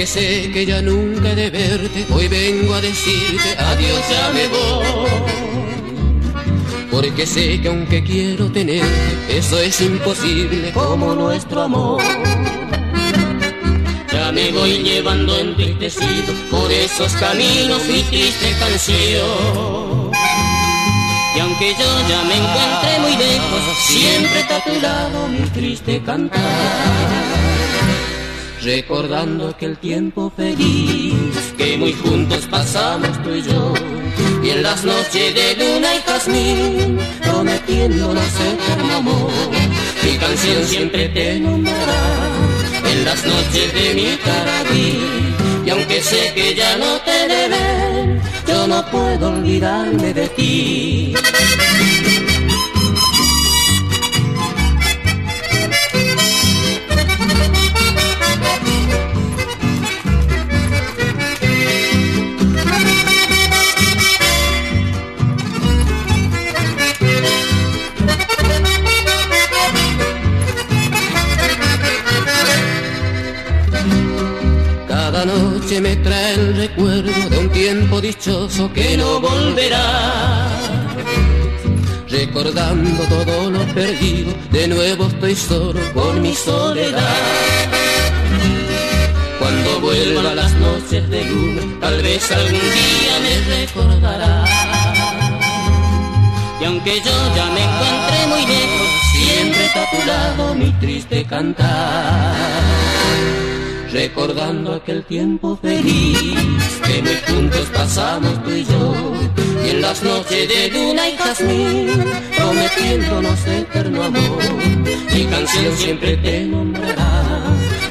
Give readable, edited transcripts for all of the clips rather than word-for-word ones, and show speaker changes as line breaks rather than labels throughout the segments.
porque sé que ya nunca he de verte, hoy vengo a decirte adiós, ya me voy. Porque sé que aunque quiero tenerte, eso es imposible como nuestro amor. Ya me voy llevando entristecido por esos caminos mi triste canción. Y aunque yo ya me encuentre muy lejos, siempre está a tu lado mi triste cantar. Recordando aquel tiempo feliz que muy juntos pasamos tú y yo, y en las noches de luna y jazmín, prometiéndonos eterno amor, mi canción siempre te nombrará en las noches de mi carabí. Y aunque sé que ya no te he de ver, yo no puedo olvidarme de ti. Cada noche me trae el recuerdo de un tiempo dichoso que no volverá. Recordando todo lo perdido, de nuevo estoy solo por mi soledad. Cuando vuelva las noches de luna, tal vez algún día me recordará. Y aunque yo ya me encuentre muy lejos, siempre está a tu lado mi triste cantar. Recordando aquel tiempo feliz que muy juntos pasamos tú y yo, y en las noches de luna y jazmín, prometiéndonos eterno amor, mi canción siempre te nombrará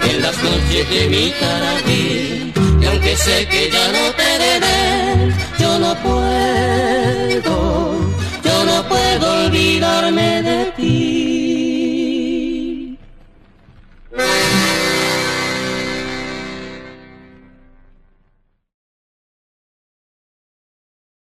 en las noches de mi carabí. Y aunque sé que ya no te he de ver, yo no puedo olvidarme